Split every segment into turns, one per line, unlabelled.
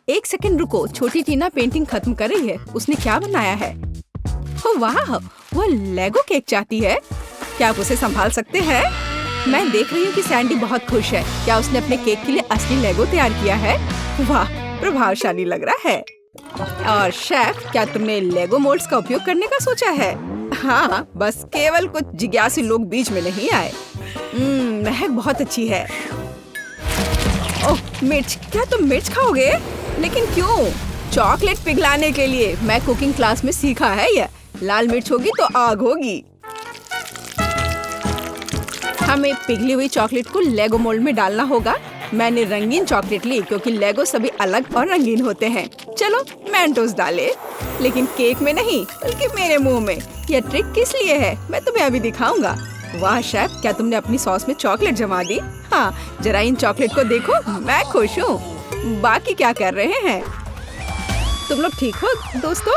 एक सेकंड रुको, छोटी टीना पेंटिंग खत्म कर रही है। उसने क्या बनाया है? ओह वाह, वो लेगो केक चाहती है। क्या आप उसे संभाल सकते हैं? मैं देख रही हूँ कि सैंडी बहुत खुश है। क्या उसने अपने केक के लिए असली लेगो तैयार किया है? वाह, प्रभावशाली लग रहा है। और शेफ, क्या तुमने लेगो मोल्ड्स का उपयोग करने का सोचा है? हाँ, बस केवल कुछ जिज्ञासु लोग बीच में नहीं आए। महक बहुत अच्छी है। ओह मिर्च, क्या तुम मिर्च खाओगे? लेकिन क्यों? चॉकलेट पिघलाने के लिए। मैं कुकिंग क्लास में सीखा है ये। लाल मिर्च होगी तो आग होगी। हमें पिघली हुई चॉकलेट को लेगो मोल्ड में डालना होगा। मैंने रंगीन चॉकलेट ली क्योंकि लेगो सभी अलग और रंगीन होते हैं। चलो मेंटोस डाले, लेकिन केक में नहीं बल्कि मेरे मुंह में। यह ट्रिक किस लिए है मैं तुम्हें अभी दिखाऊंगा। वाह शेफ, क्या तुमने अपनी सॉस में चॉकलेट जमा दी? हाँ, जरा इन चॉकलेट को देखो, मैं खुश हूँ। बाकी क्या कर रहे हैं तुम लोग? ठीक हो दोस्तों?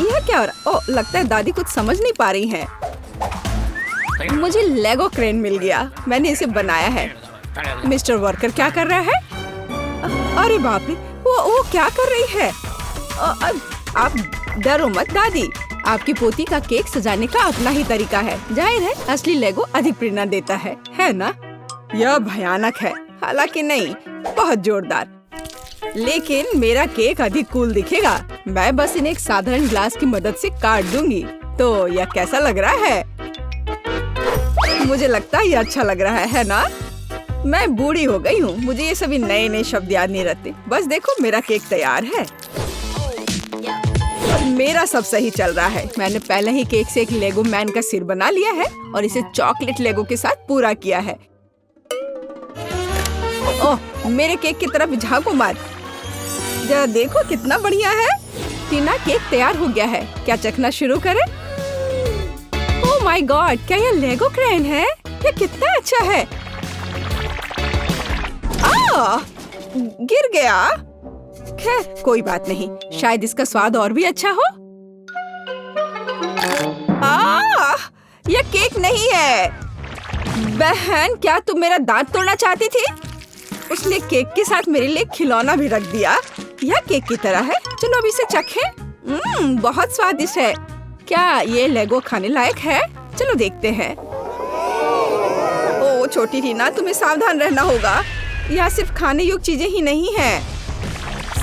यह क्या हो रहा? ओह, लगता है दादी कुछ समझ नहीं पा रही हैं। मुझे लेगो क्रेन मिल गया। मैंने इसे बनाया है। मिस्टर वर्कर क्या कर रहा है? अरे बाप रे, वो क्या कर रही है? आप डरो मत दादी। आपकी पोती का केक सजाने का अपना ही तरीका है। जाहिर है असली लेगो अधिक प्रेरणा देता है ना? यह भयानक है। हालांकि नहीं, बहुत जोरदार। लेकिन मेरा केक अधिक कूल दिखेगा। मैं बस इन्हें एक साधारण ग्लास की मदद से काट दूंगी। तो यह कैसा लग रहा है? मुझे लगता है ये अच्छा लग रहा है ना? मैं बूढ़ी हो गई हूँ, मुझे ये सभी नए नए शब्द याद नहीं रहते। बस देखो, मेरा केक तैयार है और मेरा सब सही चल रहा है। मैंने पहले ही केक से एक लेगो मैन का सिर बना लिया है और इसे चॉकलेट लेगो के साथ पूरा किया है। ओह, मेरे केक की तरफ झांको मत। जरा देखो कितना बढ़िया है। टीना, केक तैयार हो गया है। क्या चखना शुरू करें? ओह माय गॉड, क्या यह लेगो क्रेन है? यह कितना अच्छा है। गिर गया। खैर कोई बात नहीं, शायद इसका स्वाद और भी अच्छा हो। यह केक नहीं है। बहन, क्या तुम मेरा दांत तोड़ना चाहती थी? उसने केक के साथ मेरे लिए खिलौना भी रख दिया। यह केक की तरह है। चलो अब इसे चखें। बहुत स्वादिष्ट है। क्या ये लेगो खाने लायक है? चलो देखते हैं। ओ छोटी टीना, तुम्हें सावधान रहना होगा। यहाँ सिर्फ खाने योग्य चीजें ही नहीं हैं।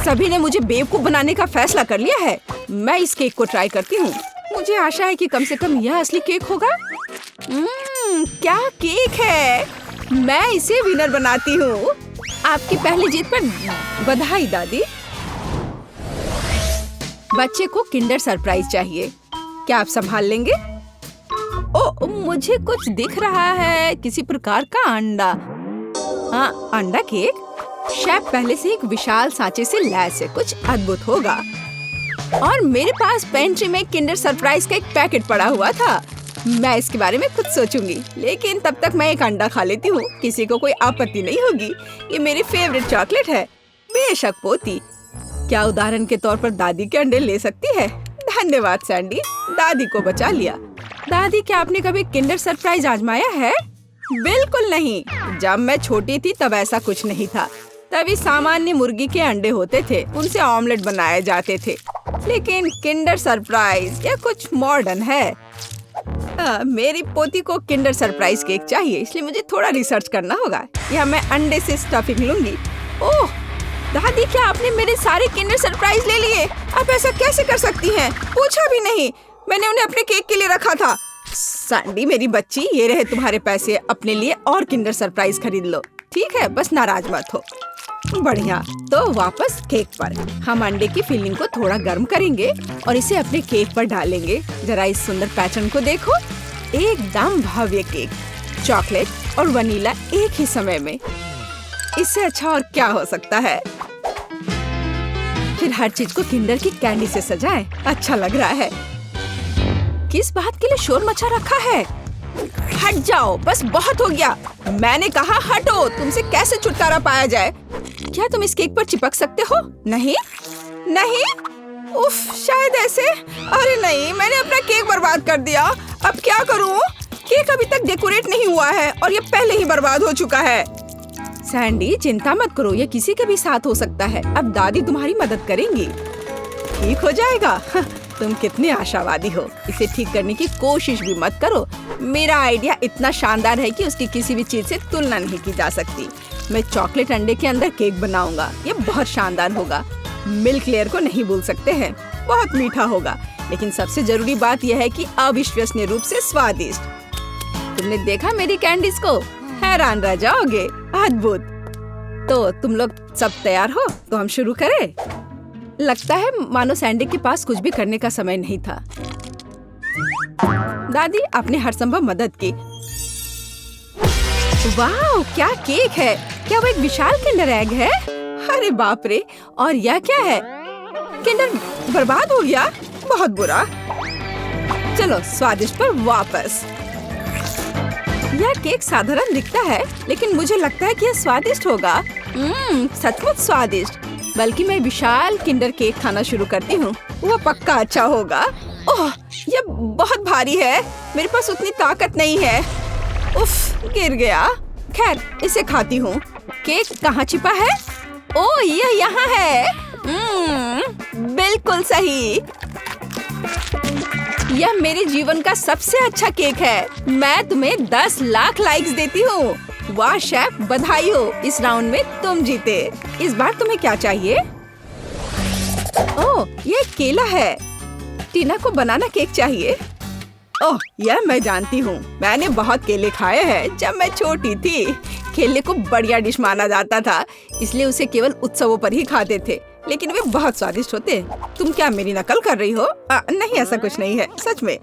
सभी ने मुझे बेवकूफ बनाने का फैसला कर लिया है। मैं इस केक को ट्राई करती हूँ। मुझे आशा है कि कम से कम यह असली केक होगा। क्या केक है! मैं इसे विनर बनाती हूँ। आपकी पहली जीत पर बधाई दादी। बच्चे को किंडर सरप्राइज चाहिए। क्या आप संभाल लेंगे? ओ, मुझे कुछ दिख रहा है, किसी प्रकार का अंडा। हाँ, अंडा केक। शेफ पहले से एक विशाल सांचे से लैस है। कुछ अद्भुत होगा। और मेरे पास पेंट्री में किंडर सरप्राइज का एक पैकेट पड़ा हुआ था। मैं इसके बारे में कुछ सोचूंगी, लेकिन तब तक मैं एक अंडा खा लेती हूँ। किसी को कोई आपत्ति नहीं होगी। ये मेरी फेवरेट चॉकलेट है। बेशक पोती। क्या उदाहरण के तौर पर दादी के अंडे ले सकती है? धन्यवाद सैंडी, दादी को बचा लिया। दादी, क्या आपने कभी किंडर सरप्राइज आजमाया है? बिल्कुल नहीं। जब मैं छोटी थी तब ऐसा कुछ नहीं था। तभी सामान्य मुर्गी के अंडे होते थे, उनसे ऑमलेट बनाए जाते थे। लेकिन किंडर सरप्राइज यह कुछ मॉडर्न है। मेरी पोती को किंडर सरप्राइज केक चाहिए, इसलिए मुझे थोड़ा रिसर्च करना होगा। यह मैं अंडे से स्टफिंग लूंगी। ओह दादी, क्या आपने मेरे सारे किंडर सरप्राइज ले लिए? आप ऐसा कैसे कर सकती हैं? पूछा भी नहीं। मैंने उन्हें अपने केक के लिए रखा था। सैंडी मेरी बच्ची, ये रहे तुम्हारे पैसे। अपने लिए और किंडर सरप्राइज खरीद लो। ठीक है, बस नाराज मत हो। बढ़िया, तो वापस केक पर। हम अंडे की फिलिंग को थोड़ा गर्म करेंगे और इसे अपने केक पर डालेंगे। जरा इस सुंदर पैटर्न को देखो। एकदम भव्य केक, चॉकलेट और वनीला एक ही समय में। इससे अच्छा और क्या हो सकता है? फिर हर चीज को किंडर की कैंडी से सजाएं। अच्छा लग रहा है। किस बात के लिए शोर मचा रखा है? हट जाओ, बस बहुत हो गया। मैंने कहा हटो। तुमसे कैसे छुटकारा पाया जाए? क्या तुम इस केक पर चिपक सकते हो? नहीं नहीं। उफ, शायद ऐसे। अरे नहीं, मैंने अपना केक बर्बाद कर दिया। अब क्या करूं? केक अभी तक डेकोरेट नहीं हुआ है और ये पहले ही बर्बाद हो चुका है। सैंडी चिंता मत करो, ये किसी के भी साथ हो सकता है। अब दादी तुम्हारी मदद करेंगी, ठीक हो जाएगा। तुम कितने आशावादी हो। इसे ठीक करने की कोशिश भी मत करो। मेरा आइडिया इतना शानदार है कि उसकी किसी भी चीज से तुलना नहीं की जा सकती। मैं चॉकलेट अंडे के अंदर केक बनाऊंगा, ये बहुत शानदार होगा। मिल्क लेयर को नहीं भूल सकते हैं, बहुत मीठा होगा। लेकिन सबसे जरूरी बात यह है कि अविश्वसनीय रूप से स्वादिष्ट। तुमने देखा मेरी कैंडीज को, हैरान रह जाओगे। अद्भुत। तो तुम लोग सब तैयार हो तो हम शुरू करें? लगता है मानो सैंडी के पास कुछ भी करने का समय नहीं था। दादी आपने हर संभव मदद की। वाह, क्या केक है! क्या वो एक विशाल किंडर एग है? अरे बाप रे! और यह क्या है? किंडर बर्बाद हो गया, बहुत बुरा। चलो स्वादिष्ट पर वापस। यह केक साधारण दिखता है, लेकिन मुझे लगता है कि यह स्वादिष्ट होगा। सचमुच स्वादिष्ट। बल्कि मैं विशाल किंडर केक खाना शुरू करती हूँ, वह पक्का अच्छा होगा। ओह, यह बहुत भारी है, मेरे पास उतनी ताकत नहीं है। उफ, गिर गया। खैर, इसे खाती हूँ। केक कहाँ छिपा है? ओह, यह यहाँ है। बिल्कुल सही। यह मेरे जीवन का सबसे अच्छा केक है। मैं तुम्हें 10 लाख लाइक्स देती हूँ। वाह शेफ, बधाई हो, इस राउंड में तुम जीते। इस बार तुम्हें क्या चाहिए? ओह, ये केला है। टीना को बनाना केक चाहिए। ओह, यह मैं जानती हूँ। मैंने बहुत केले खाए हैं जब मैं छोटी थी। केले को बढ़िया डिश माना जाता था, इसलिए उसे केवल उत्सवों पर ही खाते थे। लेकिन वे बहुत स्वादिष्ट होते। तुम क्या मेरी नकल कर रही हो? नहीं, ऐसा कुछ नहीं है, सच में।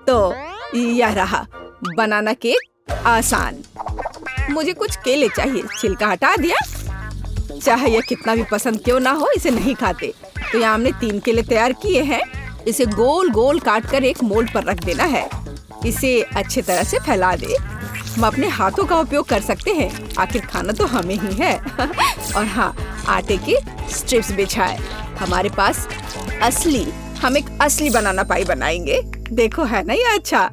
तो यह रहा बनाना केक, आसान। मुझे कुछ केले चाहिए। छिलका हटा दिया। चाहे यह कितना भी पसंद क्यों ना हो, इसे नहीं खाते। तो यहाँ हमने 3 केले तैयार किए हैं। इसे गोल गोल काट कर एक मोल्ड पर रख देना है। इसे अच्छी तरह से फैला दे। हम अपने हाथों का उपयोग कर सकते हैं, आखिर खाना तो हमें ही है। और हाँ, आटे की स्ट्रिप्स बिछाए। हमारे पास हम एक असली बनाना पाई बनाएंगे। देखो, है ना ये अच्छा?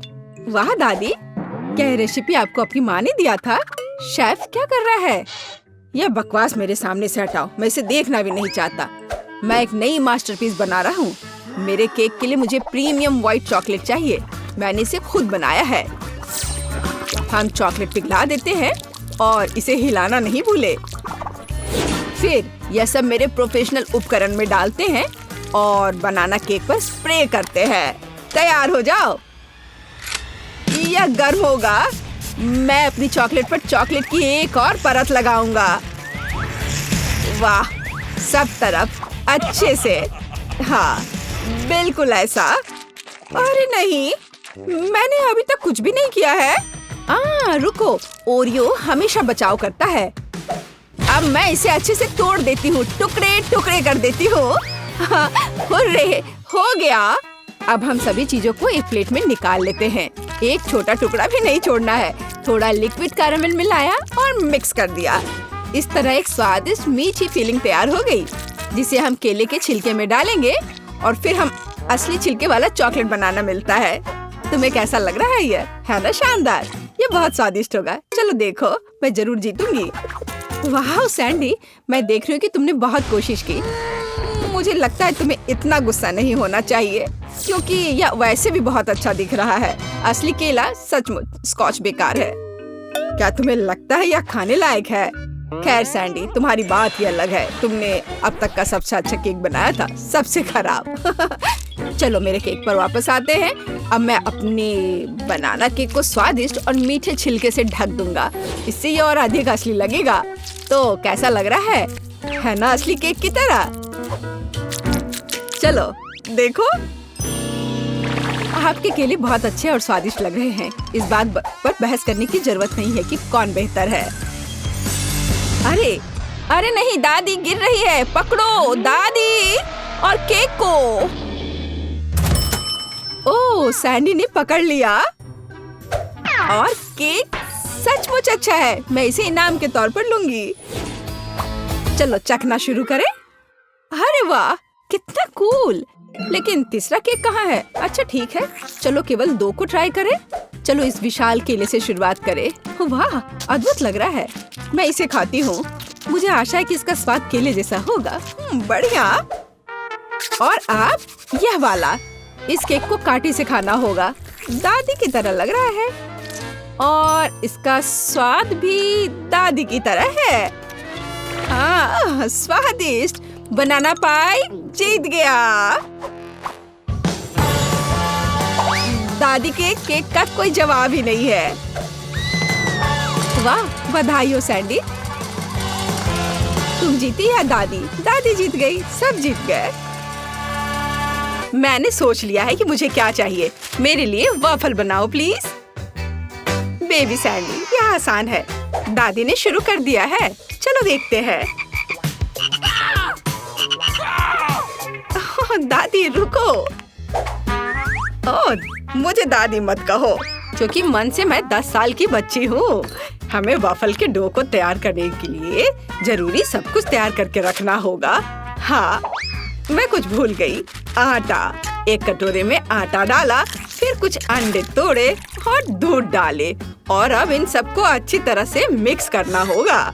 वाह दादी, क्या ये रेसिपी आपको अपनी माँ ने दिया था? शेफ क्या कर रहा है? यह बकवास मेरे सामने से हटाओ, मैं इसे देखना भी नहीं चाहता। मैं एक नई मास्टरपीस बना रहा हूँ। मेरे केक के लिए मुझे प्रीमियम व्हाइट चॉकलेट चाहिए। मैंने इसे खुद बनाया है। हम चॉकलेट पिघला देते हैं और इसे हिलाना नहीं भूले। फिर यह सब मेरे प्रोफेशनल उपकरण में डालते हैं और बनाना केक पर स्प्रे करते हैं। तैयार हो जाओ। यह गर्म होगा। मैं अपनी चॉकलेट पर चॉकलेट की एक और परत लगाऊंगा। वाह, सब तरफ अच्छे से। हाँ, बिल्कुल ऐसा। अरे नहीं, मैंने अभी तक कुछ भी नहीं किया है। रुको, ओरियो हमेशा बचाव करता है। अब मैं इसे अच्छे से तोड़ देती हूँ, टुकड़े टुकड़े कर देती हूँ। हुर्रे, हो गया। अब हम सभी चीजों को एक प्लेट में निकाल लेते हैं। एक छोटा टुकड़ा भी नहीं छोड़ना है। थोड़ा लिक्विड कैरामेल मिलाया और मिक्स कर दिया। इस तरह एक स्वादिष्ट मीठी फीलिंग तैयार हो गई, जिसे हम केले के छिलके में डालेंगे और फिर हम असली छिलके वाला चॉकलेट बनाना मिलता है। तुम्हें कैसा लग रहा है? यह है ना शानदार? ये बहुत स्वादिष्ट होगा। चलो देखो, मैं जरूर जीतूंगी। वाह सैंडी, मैं देख रही हूँ कि तुमने बहुत कोशिश की। मुझे लगता है तुम्हें इतना गुस्सा नहीं होना चाहिए, क्योंकि यह वैसे भी बहुत अच्छा दिख रहा है। असली केला सचमुच स्कॉच बेकार है। क्या तुम्हें लगता है यह खाने लायक है? खैर सैंडी, तुम्हारी बात ही अलग है। तुमने अब तक का सबसे अच्छा केक बनाया था, सबसे खराब। चलो मेरे केक पर वापस आते हैं। अब मैं अपने बनाना केक को स्वादिष्ट और मीठे छिलके से ढक दूंगा। इससे ये और अधिक असली लगेगा। तो कैसा लग रहा है ना असली केक की तरह? चलो देखो, आपके केले बहुत अच्छे और स्वादिष्ट लग रहे हैं। इस बात पर बहस करने की जरूरत नहीं है कि कौन बेहतर है। अरे नहीं, दादी गिर रही है। पकड़ो दादी और केक को। ओह, सैंडी ने पकड़ लिया और केक सचमुच अच्छा है। मैं इसे इनाम के तौर पर लूंगी। चलो चखना शुरू करें। अरे वाह, कितना कूल। लेकिन तीसरा केक कहाँ है? अच्छा ठीक है, चलो केवल 2 को ट्राई करें। चलो इस विशाल केले से शुरुआत करें। वाह, अद्भुत लग रहा है। मैं इसे खाती हूँ। मुझे आशा है कि इसका स्वाद केले जैसा होगा। बढ़िया। और आप यह वाला, इस केक को कांटे से खाना होगा। दादी की तरह लग रहा है और इसका स्वाद भी दादी की तरह है। हाँ, स्वादिष्ट। बनाना पाई जीत गया। दादी के केक का कोई जवाब ही नहीं है। वाह, बधाई हो सैंडी। तुम जीती या दादी? दादी जीत गई, सब जीत गए। मैंने सोच लिया है कि मुझे क्या चाहिए। मेरे लिए वॉफल बनाओ प्लीज। बेबी सैंडी, यह आसान है। दादी ने शुरू कर दिया है, चलो देखते हैं। दादी रुको। ओह, मुझे दादी मत कहो, क्योंकि मन से मैं 10 साल की बच्ची हूँ। हमें वॉफल के डो को तैयार करने के लिए जरूरी सब कुछ तैयार करके रखना होगा। हाँ, मैं कुछ भूल गई। आटा, एक कटोरे में आटा डाला, फिर कुछ अंडे तोड़े और दूध डाले और अब इन सबको अच्छी तरह से मिक्स करना होगा।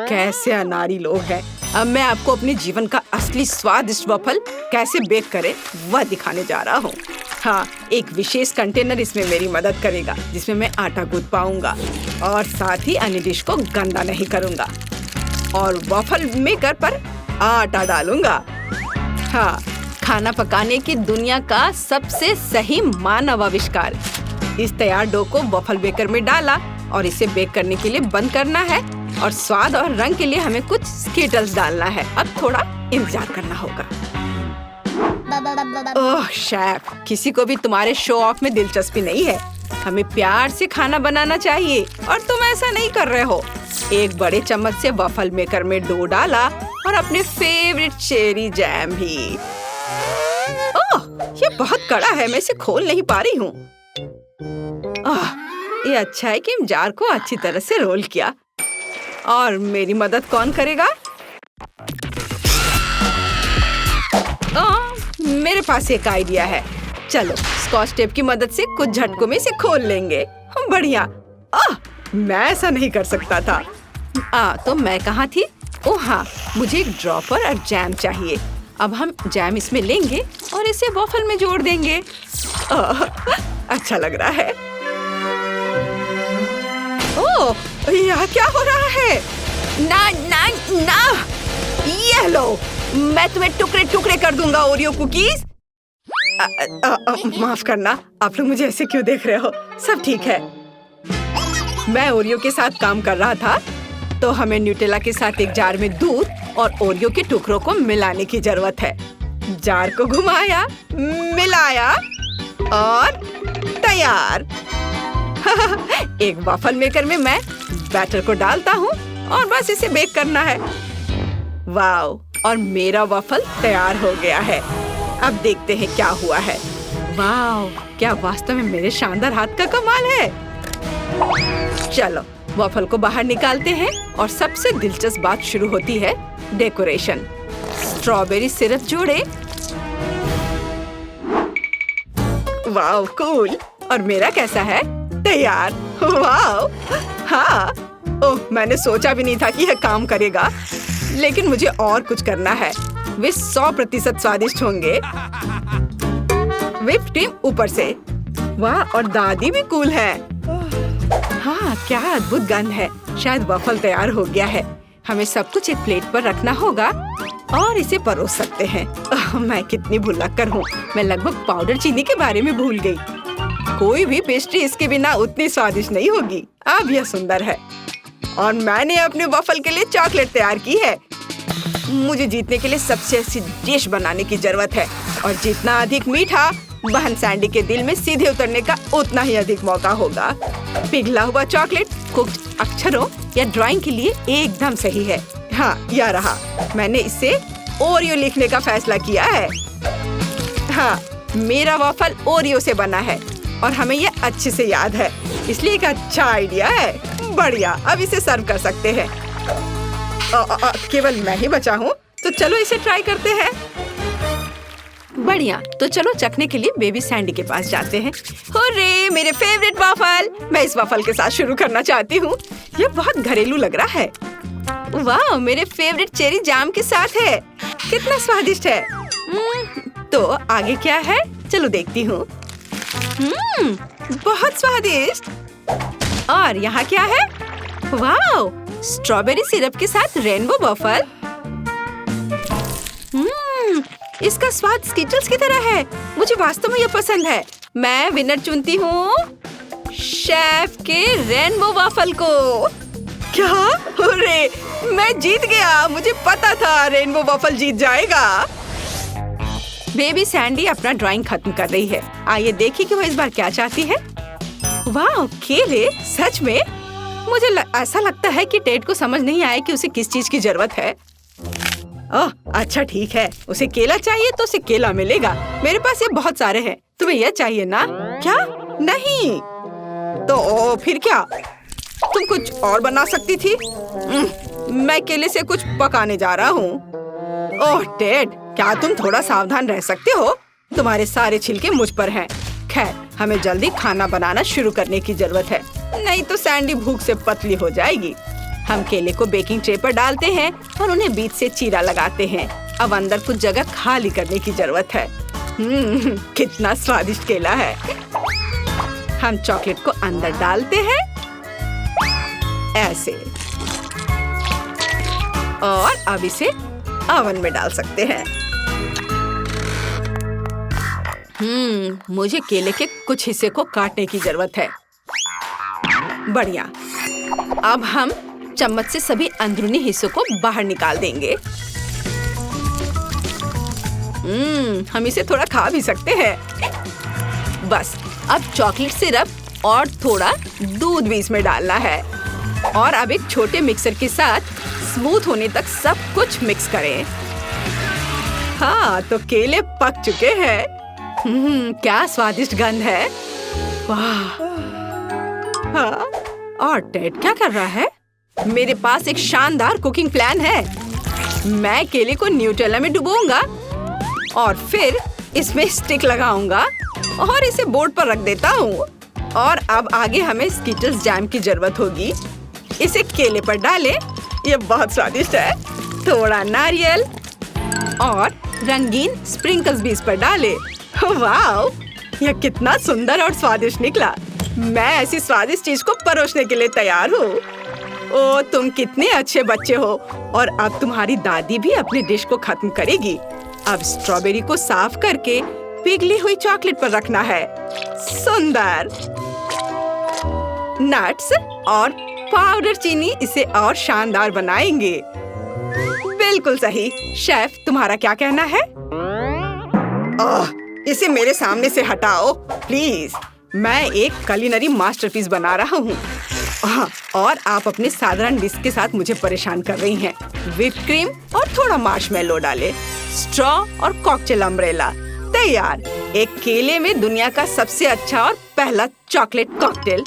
कैसे अनाड़ी लोग हैं। अब मैं आपको अपने जीवन का असली स्वादिष्ट वॉफल कैसे बेक करें वह दिखाने जा रहा हूँ। हाँ, एक विशेष कंटेनर इसमें मेरी मदद करेगा, जिसमें मैं आटा गूंथ पाऊंगा और साथ ही अन्य डिश को गंदा नहीं करूंगा। और वॉफल मेकर पर आटा डालूंगा। हाँ, खाना पकाने की दुनिया का सबसे सही मानव आविष्कार। इस तैयार डो को वॉफल बेकर में डाला और इसे बेक करने के लिए बंद करना है और स्वाद और रंग के लिए हमें कुछ स्किटल्स डालना है। अब थोड़ा इंतजार करना होगा। ओह शेफ, किसी को भी तुम्हारे शो ऑफ में दिलचस्पी नहीं है। हमें प्यार से खाना बनाना चाहिए और तुम ऐसा नहीं कर रहे हो। एक बड़े चम्मच से वॉफल मेकर में डो डाला और अपने फेवरेट चेरी जैम भी। ओह, ये बहुत कड़ा है, मैं इसे खोल नहीं पा रही हूँ। ये अच्छा है कि जार को अच्छी तरह से रोल किया। और मेरी मदद कौन करेगा? मेरे पास एक आइडिया है। चलो, स्कॉच टेप की मदद से कुछ झटकों में इसे खोल लेंगे। बढ़िया। मैं ऐसा नहीं कर सकता था। तो मैं कहाँ थी? ओह हाँ, मुझे एक ड्रॉपर और जैम चाहिए। अब हम जैम इसमें लेंगे और इसे वॉफल में जोड़ देंगे। अच्छा लग रहा है। ओह, यह क्या हो रहा है? ना ना ना, ये लो, मैं तुम्हें टुकड़े टुकड़े कर दूंगा ओरियो कुकीज। माफ करना, आप लोग मुझे ऐसे क्यों देख रहे हो? सब ठीक है। मैं ओरियो के साथ काम कर रहा था, तो हमें न्यूटेला के साथ एक जार में दूध और ओरियो के टुकड़ों को मिलाने की जरूरत है। जार को घुमाया, मिलाया और तैयार। एक वॉफल मेकर में मैं बैटर को डालता हूँ और बस इसे बेक करना है। वाओ, और मेरा वॉफल तैयार हो गया है। अब देखते हैं क्या हुआ है। वाओ, क्या वास्तव में मेरे शानदार हाथ का कमाल है। चलो, वॉफल को बाहर निकालते हैं और सबसे दिलचस्प बात शुरू होती है, डेकोरेशन। स्ट्रॉबेरी सिरप जोड़े। Wow, cool. और मेरा कैसा है? तैयार। वाओ, हाँ। ओह, मैंने सोचा भी नहीं था कि यह काम करेगा, लेकिन मुझे और कुछ करना है। वे 100% स्वादिष्ट होंगे। व्हिप क्रीम ऊपर से। वाह, और दादी भी कूल है। हाँ, क्या अद्भुत गंध है। शायद वॉफल तैयार हो गया है। हमें सब कुछ एक प्लेट पर रखना होगा और इसे परोस सकते हैं। मैं कितनी भुलक्कड़ हूँ। मैं लगभग पाउडर चीनी के बारे में भूल गई। कोई भी पेस्ट्री इसके बिना उतनी स्वादिष्ट नहीं होगी। अब यह सुंदर है। और मैंने अपने वॉफल के लिए चॉकलेट तैयार की है। मुझे जीतने के लिए सबसे अच्छी डिश बनाने की जरूरत है और जितना अधिक मीठा, बहन सैंडी के दिल में सीधे उतरने का उतना ही अधिक मौका होगा। पिघला हुआ चॉकलेट कुक्ड अक्षरों या ड्राइंग के लिए एकदम सही है। हाँ, यह रहा। मैंने इसे ओरियो लिखने का फैसला किया है। हाँ, मेरा वॉफल ओरियो से बना है और हमें यह अच्छे से याद है, इसलिए एक अच्छा आइडिया है। बढ़िया, अब इसे सर्व कर सकते हैं। केवल मैं ही बचा हूँ, तो चलो इसे ट्राई करते हैं। बढ़िया, तो चलो चखने के लिए बेबी सैंडी के पास जाते हैं। हुर्रे, मेरे फेवरेट वाफल। मैं इस वाफल के साथ शुरू करना चाहती हूँ। ये बहुत घरेलू लग रहा है। वाह, मेरे फेवरेट चेरी जाम के साथ है। कितना स्वादिष्ट है। तो आगे क्या है? चलो देखती हूँ। बहुत स्वादिष्ट। और यहाँ क्या है? वाह, स्ट्रॉबेरी सिरप के साथ रेनबो वॉफल। इसका स्वाद स्किटल्स की तरह है। मुझे वास्तव में ये पसंद है। मैं विनर चुनती हूँ शेफ के रेनबो वॉफल को। क्या? अरे, मैं जीत गया। मुझे पता था रेनबो वॉफल जीत जाएगा। बेबी सैंडी अपना ड्राइंग खत्म कर रही है। आइए देखिए कि वो इस बार क्या चाहती है। वाह, केले! सच में मुझे ऐसा लगता है कि टेड को समझ नहीं आया कि उसे किस चीज की जरूरत है। ओह, अच्छा ठीक है। उसे केला चाहिए तो उसे केला मिलेगा। मेरे पास ये बहुत सारे हैं। तुम्हें यह चाहिए ना? क्या? नहीं तो फिर क्या? तुम कुछ और बना सकती थी। मैं केले से कुछ पकाने जा रहा हूँ। ओह टेड, क्या तुम थोड़ा सावधान रह सकते हो? तुम्हारे सारे छिलके मुझ पर हैं। खैर, हमें जल्दी खाना बनाना शुरू करने की जरूरत है, नहीं तो सैंडी भूख से पतली हो जाएगी। हम केले को बेकिंग ट्रे पर डालते हैं और उन्हें बीच से चीरा लगाते हैं। अब अंदर कुछ जगह खाली करने की जरूरत है। कितना स्वादिष्ट केला है। हम चॉकलेट को अंदर डालते हैं ऐसे, और अब इसे ओवन में डाल सकते हैं। मुझे केले के कुछ हिस्से को काटने की जरूरत है। बढ़िया। अब हम चम्मच से सभी अंदरूनी हिस्सों को बाहर निकाल देंगे। हम इसे थोड़ा खा भी सकते हैं। बस, अब चॉकलेट सिरप और थोड़ा दूध भी इसमें डालना है। और अब एक छोटे मिक्सर के साथ स्मूथ होने तक सब कुछ मिक्स करें। हाँ, तो केले पक चुके हैं। क्या स्वादिष्ट गंध है। वाह। हाँ, और टेड क्या कर रहा है? मेरे पास एक शानदार कुकिंग प्लान है। मैं केले को न्यूटेला में डुबोऊंगा और फिर इसमें स्टिक लगाऊंगा और इसे बोर्ड पर रख देता हूँ। और अब आगे हमें स्किटल्स जैम की जरूरत होगी। इसे केले पर डालें। ये बहुत स्वादिष्ट है। थोड़ा नारियल और रंगीन स्प्रिंकल्स भी इस पर डालें। वाह, यह कितना सुंदर और स्वादिष्ट निकला। मैं ऐसी स्वादिष्ट चीज को परोसने के लिए तैयार हूँ। ओ, तुम कितने अच्छे बच्चे हो। और अब तुम्हारी दादी भी अपनी डिश को खत्म करेगी। अब स्ट्रॉबेरी को साफ करके पिघली हुई चॉकलेट पर रखना है। सुंदर। नट्स और पाउडर चीनी इसे और शानदार बनाएंगे। बिल्कुल सही। शेफ, तुम्हारा क्या कहना है? इसे मेरे सामने से हटाओ प्लीज। मैं एक कुलिनरी मास्टरपीस बना रहा हूँ। और आप अपने साधारण डिश के साथ मुझे परेशान कर रही हैं। व्हिप क्रीम और थोड़ा मार्शमेलो डाले, स्ट्रॉ और कॉकटेल अम्ब्रेला तैयार। एक केले में दुनिया का सबसे अच्छा और पहला चॉकलेट कॉकटेल।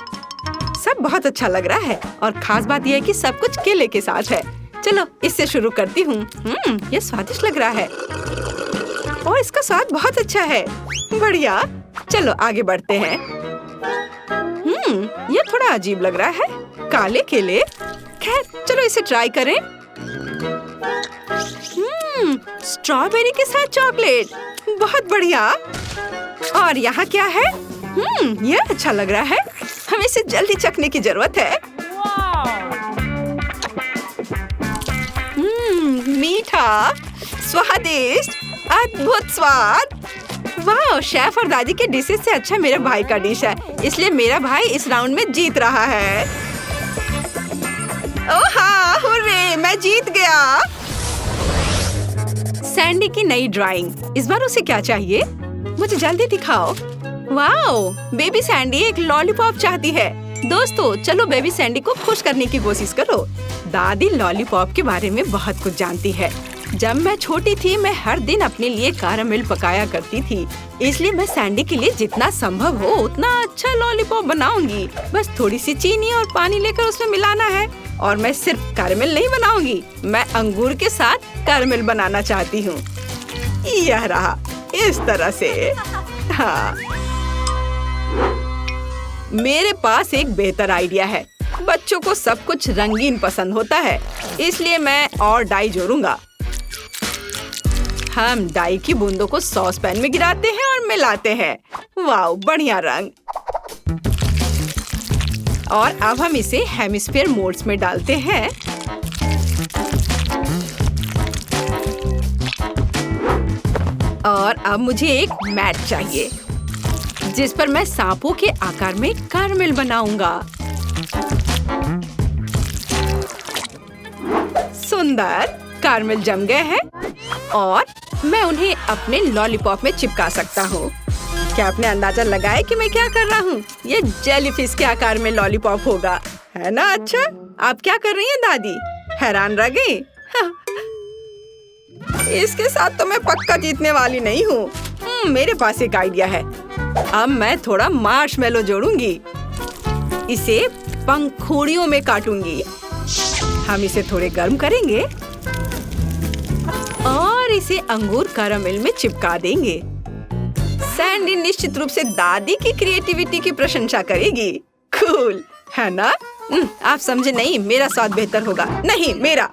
सब बहुत अच्छा लग रहा है और खास बात यह है कि सब कुछ केले के साथ है। चलो इससे शुरू करती हूँ। ये स्वादिष्ट लग रहा है और इसका स्वाद बहुत अच्छा है। बढ़िया, चलो आगे बढ़ते हैं। ये थोड़ा अजीब लग रहा है, काले केले। खैर, चलो इसे ट्राई करें। स्ट्रॉबेरी के साथ चॉकलेट, बहुत बढ़िया। और यहाँ क्या है? ये अच्छा लग रहा है। हमें इसे जल्दी चखने की जरूरत है। मीठा, स्वादिष्ट, अद्भुत स्वाद। वाह, शेफ और दादी के डिशेस से अच्छा मेरे भाई का डिश है, इसलिए मेरा भाई इस राउंड में जीत रहा है। ओह हाँ, हुर्रे, मैं जीत गया। सैंडी की नई ड्राइंग। इस बार उसे क्या चाहिए? मुझे जल्दी दिखाओ। वाह, बेबी सैंडी एक लॉलीपॉप चाहती है। दोस्तों, चलो बेबी सैंडी को खुश करने की कोशिश करो। दादी लॉलीपॉप के बारे में बहुत कुछ जानती है। जब मैं छोटी थी, मैं हर दिन अपने लिए कैरामेल पकाया करती थी, इसलिए मैं सैंडी के लिए जितना संभव हो उतना अच्छा लॉलीपॉप बनाऊंगी। बस थोड़ी सी चीनी और पानी लेकर उसमें मिलाना है। और मैं सिर्फ कैरामेल नहीं बनाऊंगी, मैं अंगूर के साथ कैरामेल बनाना चाहती हूँ। यह रहा, इस तरह से। हाँ, मेरे पास एक बेहतर आइडिया है। बच्चों को सब कुछ रंगीन पसंद होता है, इसलिए मैं और डाई जोड़ूंगा। हम डाई की बूंदों को सॉस पैन में गिराते हैं और मिलाते हैं। वाह, बढ़िया रंग। और अब हम इसे हेमिस्फीयर मोल्ड्स में डालते हैं। और अब मुझे एक मैट चाहिए जिस पर मैं सांपों के आकार में कारमेल बनाऊंगा। सुंदर, कारमेल जम गए हैं और मैं उन्हें अपने लॉलीपॉप में चिपका सकता हूँ। क्या आपने अंदाजा लगाया कि मैं क्या कर रहा हूँ? ये जेलीफिश के आकार में लॉलीपॉप होगा, है ना? अच्छा, आप क्या कर रही हैं दादी? हैरान रह गई? हाँ। इसके साथ तो मैं पक्का जीतने वाली नहीं हूँ। मेरे पास एक आइडिया है। अब मैं थोड़ा मार्शमेलो जोड़ूंगी। इसे पंखुड़ियों में काटूंगी। हम इसे थोड़े गर्म करेंगे और इसे अंगूर कैरामेल में चिपका देंगे। सैंडी निश्चित रूप से दादी की क्रिएटिविटी की प्रशंसा करेगी। कूल, है ना? आप समझे नहीं, मेरा स्वाद बेहतर होगा। नहीं, मेरा।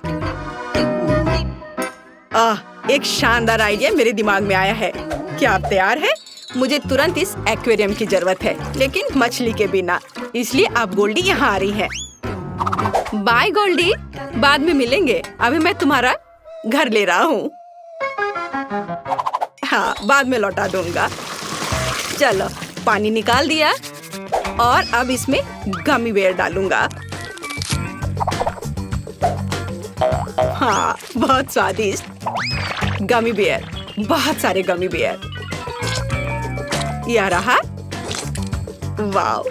एक शानदार आइडिया मेरे दिमाग में आया है। क्या आप तैयार हैं? मुझे तुरंत इस एक्वेरियम की जरूरत है, लेकिन मछली के बिना। इसलिए आप गोल्डी यहाँ आ रही हैं। बाय गोल्डी, बाद में मिलेंगे। अभी मैं तुम्हारा घर ले रहा हूँ। हाँ, बाद में लौटा दूंगा। चलो, पानी निकाल दिया और अब इसमें गमी बेयर डालूंगा। हाँ, बहुत स्वादिष्ट गमी बेयर, बहुत सारे गमी बेयर। यह रहा। वाव।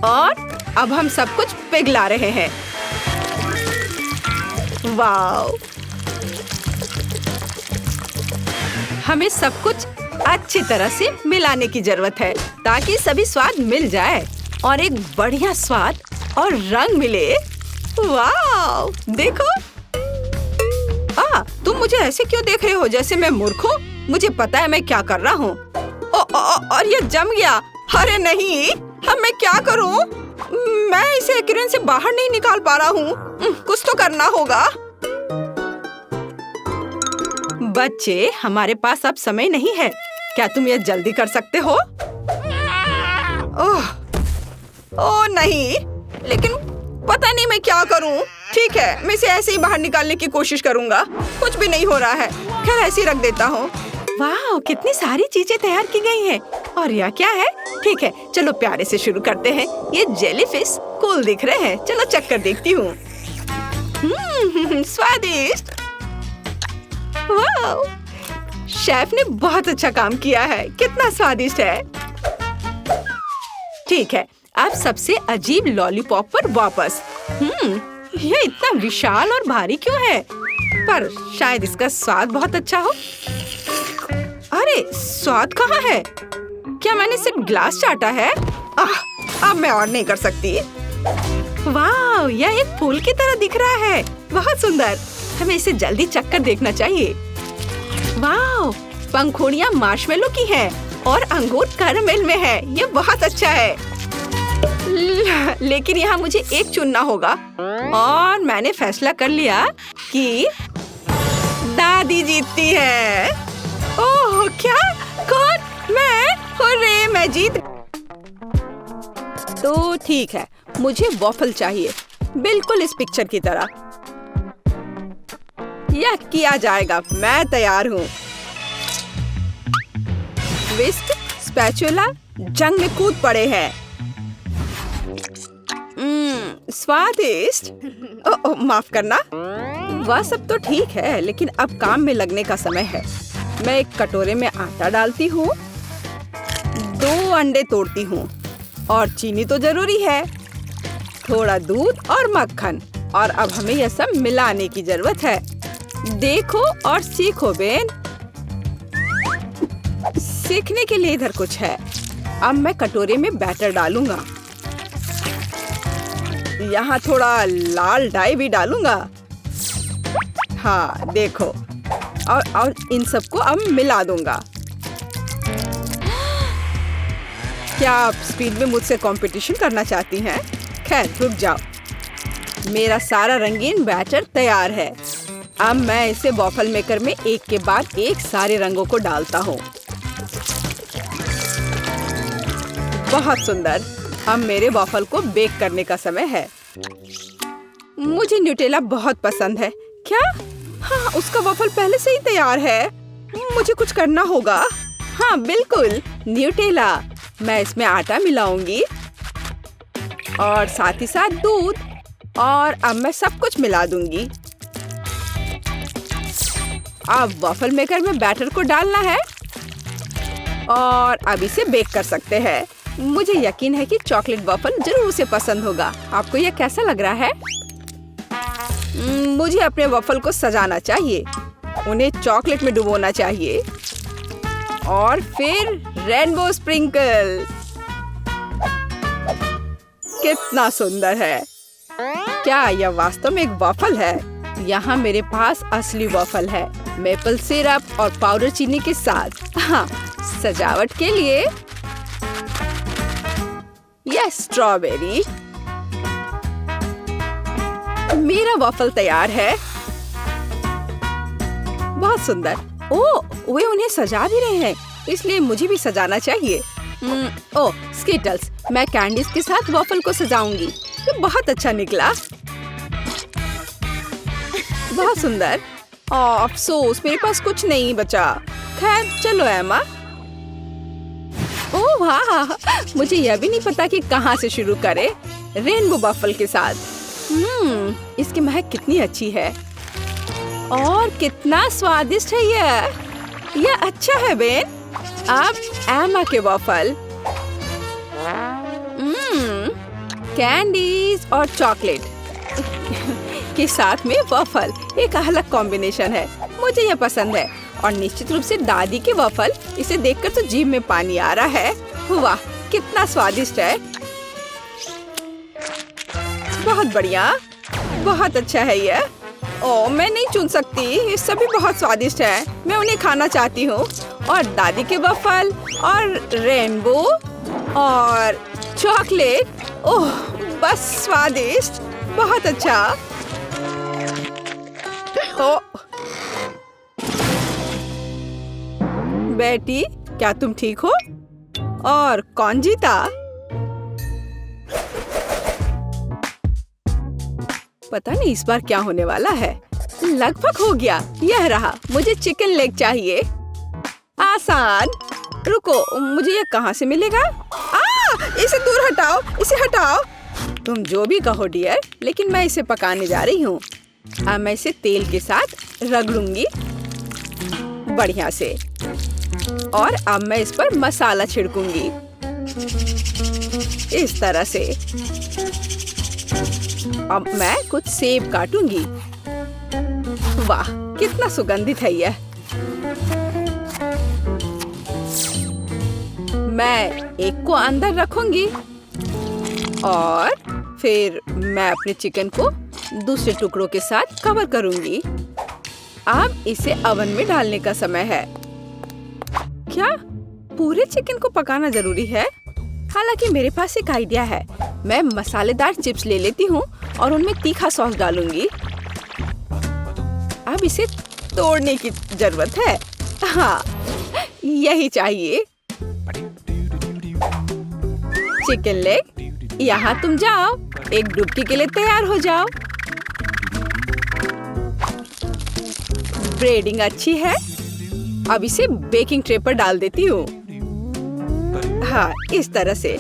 और अब हम सब कुछ पिघला रहे हैं। वाव। हमें सब कुछ अच्छी तरह से मिलाने की जरूरत है ताकि सभी स्वाद मिल जाए और एक बढ़िया स्वाद और रंग मिले। वाव, देखो। तुम मुझे ऐसे क्यों देख रहे हो जैसे मैं मूर्ख हूँ? मुझे पता है मैं क्या कर रहा हूँ। और ये जम गया। अरे नहीं, अब मैं क्या करूँ? मैं इसे एक्वेरियम से बाहर नहीं निकाल पा रहा हूँ। कुछ तो करना होगा। बच्चे, हमारे पास अब समय नहीं है। क्या तुम ये जल्दी कर सकते हो? ओह नहीं, लेकिन पता नहीं मैं क्या करूं। ठीक है, मैं इसे ऐसे ही बाहर निकालने की कोशिश करूंगा। कुछ भी नहीं हो रहा है। खैर, ऐसे ही रख देता हूँ। वाह, कितनी सारी चीजें तैयार की गई हैं। और यह क्या है? ठीक है, चलो प्यारे से शुरू करते हैं। ये जेलीफिश कूल दिख रहे हैं। चलो चेक कर देखती हूँ। स्वादिष्ट। वाह, शेफ ने बहुत अच्छा काम किया है। कितना स्वादिष्ट है। ठीक है, अब सबसे अजीब लॉलीपॉप पर वापस। यह इतना विशाल और भारी क्यों है? पर शायद इसका स्वाद बहुत अच्छा हो। अरे, स्वाद कहाँ है? क्या मैंने सिर्फ ग्लास चाटा है? अब मैं और नहीं कर सकती। वाह, यह एक फूल की तरह दिख रहा है। बहुत सुंदर। हमें इसे जल्दी चक्कर देखना चाहिए। वाह, पंखुड़ियाँ मार्शमेलो की हैं और अंगूर कैरामेल में है। ये बहुत अच्छा है। लेकिन यहाँ मुझे एक चुनना होगा और मैंने फैसला कर लिया कि दादी जीतती है। ओह, क्या? कौन? मैं? अरे, मैं जीत। तो ठीक है, मुझे वॉफल चाहिए, बिल्कुल इस पिक्चर की तरह। यह किया जाएगा। मैं तैयार हूँ। विस्क, स्पैचुला जंग में कूद पड़े हैं। स्वादिष्ट। माफ करना। वह सब तो ठीक है, लेकिन अब काम में लगने का समय है। मैं एक कटोरे में आटा डालती हूँ, 2 अंडे तोड़ती हूँ और चीनी तो जरूरी है, थोड़ा दूध और मक्खन। और अब हमें यह सब मिलाने की जरूरत है। देखो और सीखो बेन। सीखने के लिए इधर कुछ है। अब मैं कटोरे में बैटर डालूंगा। यहाँ थोड़ा लाल डाई भी डालूंगा। हाँ, देखो, और इन सबको अब मिला दूंगा। क्या आप स्पीड में मुझसे कंपटीशन करना चाहती हैं? खैर रुक जाओ, मेरा सारा रंगीन बैटर तैयार है। अब मैं इसे वॉफल मेकर में एक के बाद एक सारे रंगों को डालता हूँ। बहुत सुंदर। अब मेरे वॉफल को बेक करने का समय है। मुझे न्यूटेला बहुत पसंद है। क्या? हाँ, उसका वॉफल पहले से ही तैयार है। मुझे कुछ करना होगा। हाँ बिल्कुल, न्यूटेला। मैं इसमें आटा मिलाऊंगी और साथ ही साथ दूध, और अब मैं सब कुछ मिला दूंगी। अब वॉफल मेकर में बैटर को डालना है और अब इसे बेक कर सकते हैं। मुझे यकीन है कि चॉकलेट वॉफल जरूर उसे पसंद होगा। आपको यह कैसा लग रहा है? मुझे अपने वॉफल को सजाना चाहिए, उन्हें चॉकलेट में डुबोना चाहिए और फिर रेनबो स्प्रिंकल। कितना सुंदर है! क्या यह वास्तव में एक वॉफल है? यहाँ मेरे पास असली वॉफल है, मेपल सिरप और पाउडर चीनी के साथ। हाँ, सजावट के लिए यह स्ट्रॉबेरी। मेरा वॉफल तैयार है। बहुत सुंदर। ओह, वे उन्हें सजा भी रहे हैं, इसलिए मुझे भी सजाना चाहिए। ओह, स्किटल्स। मैं कैंडीज के साथ वॉफल को सजाऊंगी। ये बहुत अच्छा निकला। बहुत सुंदर। अफसोस, मेरे पास कुछ नहीं बचा। खैर चलो एमा। ओह वाह, मुझे यह भी नहीं पता कि कहाँ से शुरू करें। रेनबो वॉफल के साथ। इसकी महक कितनी अच्छी है और कितना स्वादिष्ट है यह अच्छा है बेन। अब एमा के वॉफल। कैंडीज और चॉकलेट के साथ में वॉफल एक अलग कॉम्बिनेशन है। मुझे यह पसंद है और निश्चित रूप से दादी के वॉफल। इसे देखकर तो जीभ में पानी आ रहा है। वाह, कितना स्वादिष्ट है। बहुत बढ़िया, बहुत अच्छा है यह। ओह, मैं नहीं चुन सकती, ये सभी बहुत स्वादिष्ट है। मैं उन्हें खाना चाहती हूँ। और दादी के वॉफल और रेनबो और चॉकलेट। ओह, बस स्वादिष्ट, बहुत अच्छा। ओह बेटी, क्या तुम ठीक हो? और कौन जीता? पता नहीं इस बार क्या होने वाला है। लगभग हो गया। यह रहा। मुझे चिकन लेग चाहिए। आसान। रुको, मुझे यह कहाँ से मिलेगा? इसे दूर हटाओ, इसे हटाओ। तुम जो भी कहो डियर, लेकिन मैं इसे पकाने जा रही हूँ। अब मैं इसे तेल के साथ रगड़ूंगी बढ़िया से, और अब मैं इस पर मसाला छिड़कूंगी इस तरह से। अब मैं कुछ सेब काटूंगी। वाह, कितना सुगंधित है यह। मैं एक को अंदर रखूंगी और फिर मैं अपने चिकन को दूसरे टुकड़ों के साथ कवर करूंगी। अब इसे ओवन में डालने का समय है। क्या पूरे चिकन को पकाना जरूरी है? हालांकि मेरे पास एक आइडिया है। मैं मसालेदार चिप्स ले लेती हूँ और उनमें तीखा सॉस डालूंगी। अब इसे तोड़ने की जरूरत है। हाँ, यही चाहिए। चिकन लेग, यहाँ तुम जाओ, एक डुबकी के लिए तैयार हो जाओ। ब्रेडिंग अच्छी है। अब इसे बेकिंग ट्रे पर डाल देती हूँ। हाँ, इस तरह से।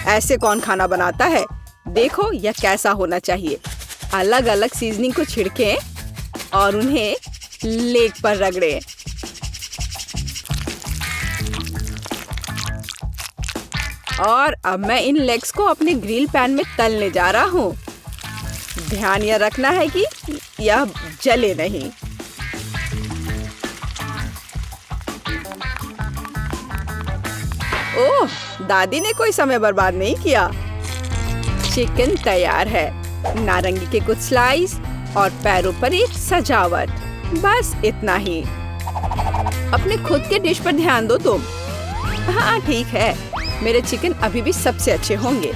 ऐसे कौन खाना बनाता है? देखो यह कैसा होना चाहिए। अलग अलग सीजनिंग को छिड़कें और उन्हें लेग पर रगड़ें। और अब मैं इन लेग्स को अपने ग्रिल पैन में तलने जा रहा हूँ। ध्यान यह रखना है कि यह जले नहीं। ओह, दादी ने कोई समय बर्बाद नहीं किया। चिकन तैयार है। नारंगी के कुछ स्लाइस और पैरों पर एक सजावट। बस इतना ही। अपने खुद के डिश पर ध्यान दो तुम। हाँ ठीक है, मेरे चिकन अभी भी सबसे अच्छे होंगे,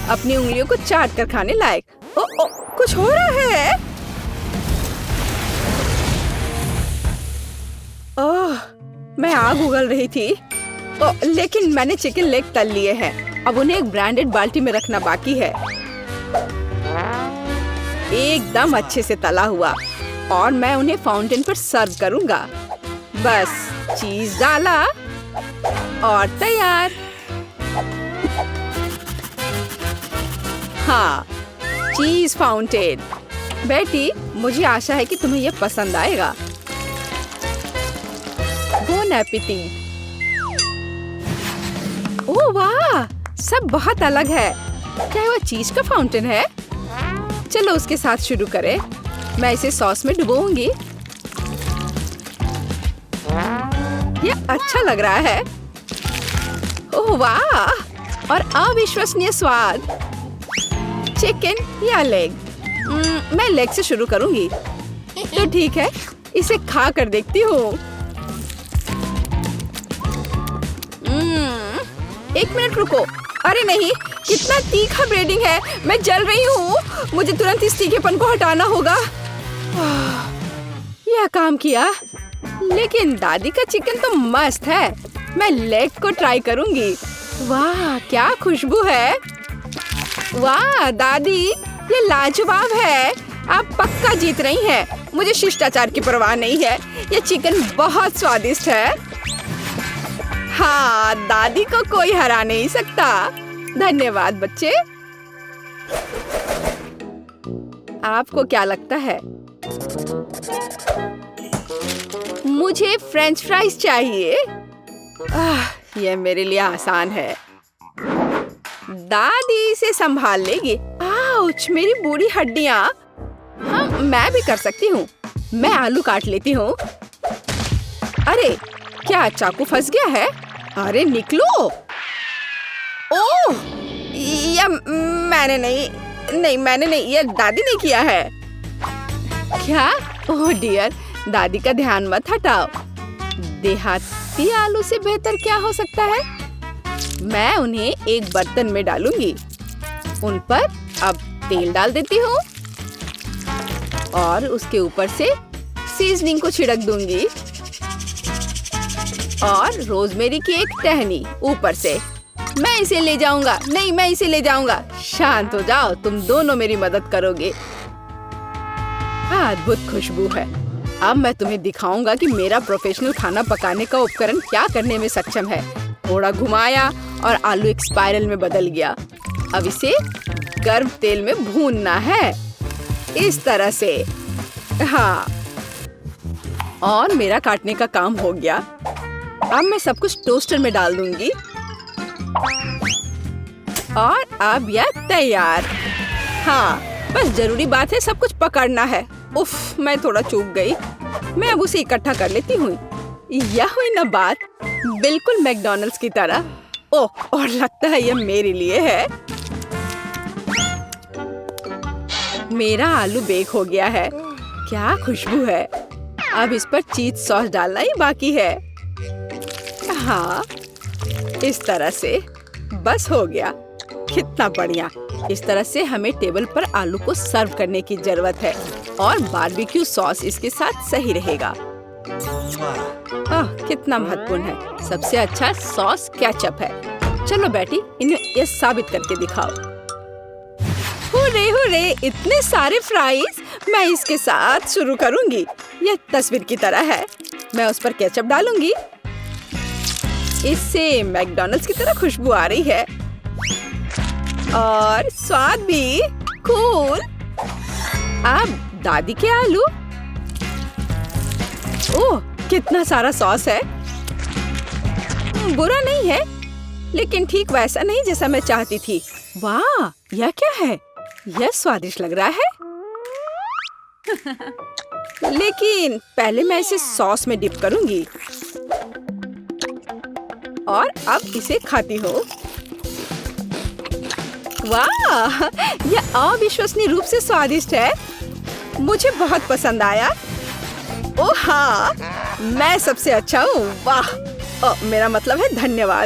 अपनी उंगलियों को चाट कर खाने लायक। ओ, कुछ हो रहा है। ओह, मैं आग उगल रही थी। लेकिन मैंने चिकन लेग तल लिए हैं। अब उन्हें एक ब्रांडेड बाल्टी में रखना बाकी है। एकदम अच्छे से तला हुआ, और मैं उन्हें फाउंटेन पर सर्व करूंगा। बस चीज डाला और तैयार। हाँ, चीज फाउंटेन। बेटी, मुझे आशा है कि तुम्हें यह पसंद आएगा। Bone appétit. ओह वाह, सब बहुत अलग है। क्या वह चीज का फाउंटेन है? चलो उसके साथ शुरू करें। मैं इसे सॉस में डुबोऊंगी। यह अच्छा लग रहा है। ओह वाह, और अविश्वसनीय स्वाद। चिकन या लेग? मैं लेग से शुरू करूंगी। तो ठीक है, इसे खा कर देखती हूँ। एक मिनट रुको। अरे नहीं, कितना तीखा ब्रेडिंग है। मैं जल रही हूँ। मुझे तुरंत इस तीखेपन को हटाना होगा। यह काम किया। लेकिन दादी का चिकन तो मस्त है। मैं लेग को ट्राई करूंगी। वाह, क्या खुशबू है। वाह दादी, ये लाजवाब है। आप पक्का जीत रही हैं। मुझे शिष्टाचार की परवाह नहीं है। ये चिकन बहुत स्वादिष्ट है। हाँ, दादी को कोई हरा नहीं सकता। धन्यवाद बच्चे। आपको क्या लगता है? मुझे फ्रेंच फ्राइज चाहिए। यह मेरे लिए आसान है। दादी इसे संभाल लेगी। आउच, मेरी बूढ़ी हड्डियां। हाँ, मैं भी कर सकती हूँ। मैं आलू काट लेती हूँ। अरे, क्या चाकू फंस गया है? अरे निकलो। ओह, यह मैंने नहीं, यह दादी ने किया है। क्या? ओह डियर, दादी का ध्यान मत हटाओ। देहाती आलू से बेहतर क्या हो सकता है? मैं उन्हें एक बर्तन में डालूंगी। उन पर अब तेल डाल देती हूँ और उसके ऊपर से सीजनिंग को छिड़क दूंगी और रोजमेरी की एक टहनी ऊपर से। मैं इसे ले जाऊंगा। नहीं, मैं इसे ले जाऊंगा। शांत हो जाओ, तुम दोनों मेरी मदद करोगे। अद्भुत खुशबू है। अब मैं तुम्हें दिखाऊंगा कि मेरा प्रोफेशनल खाना पकाने का उपकरण क्या करने में सक्षम है। थोड़ा घुमाया और आलू एक स्पाइरल में बदल गया। अब इसे गर्म तेल में भूनना है, इस तरह से। हाँ, और मेरा काटने का काम हो गया। अब मैं सब कुछ टोस्टर में डाल दूंगी और अब यह तैयार। हाँ, बस जरूरी बात है सब कुछ पकड़ना है। उफ, मैं थोड़ा चूक गई। मैं अब उसे इकट्ठा कर लेती हूँ। यह हुई ना बात, बिल्कुल मैकडॉनल्ड्स की तरह। ओह, और लगता है यह मेरे लिए है। मेरा आलू बेक हो गया है। क्या खुशबू है। अब इस पर चीज सॉस डालना ही बाकी है। हाँ, इस तरह से बस हो गया। कितना बढ़िया। इस तरह से हमें टेबल पर आलू को सर्व करने की जरूरत है और बारबेक्यू सॉस इसके साथ सही रहेगा। कितना महत्वपूर्ण है। सबसे अच्छा सॉस केचप है। चलो बेटी, इन्हें ये साबित करके दिखाओ। हुर्रे हुर्रे, इतने सारे फ्राइज। मैं इसके साथ शुरू करूंगी। यह तस्वीर की तरह है। मैं उस पर केचप डालूंगी। इससे मैकडॉनल्ड्स की तरह खुशबू आ रही है और स्वाद भी कूल। अब दादी के आलू। ओह, कितना सारा सॉस है। बुरा नहीं है, लेकिन ठीक वैसा नहीं जैसा मैं चाहती थी। वाह, यह क्या है? यह स्वादिष्ट लग रहा है। लेकिन पहले मैं इसे सॉस में डिप करूंगी और अब इसे खाती हूँ। वाह, यह अविश्वसनीय रूप से स्वादिष्ट है। मुझे बहुत पसंद आया। ओ हाँ, मैं सबसे अच्छा हूँ। वाह। मेरा मतलब है धन्यवाद।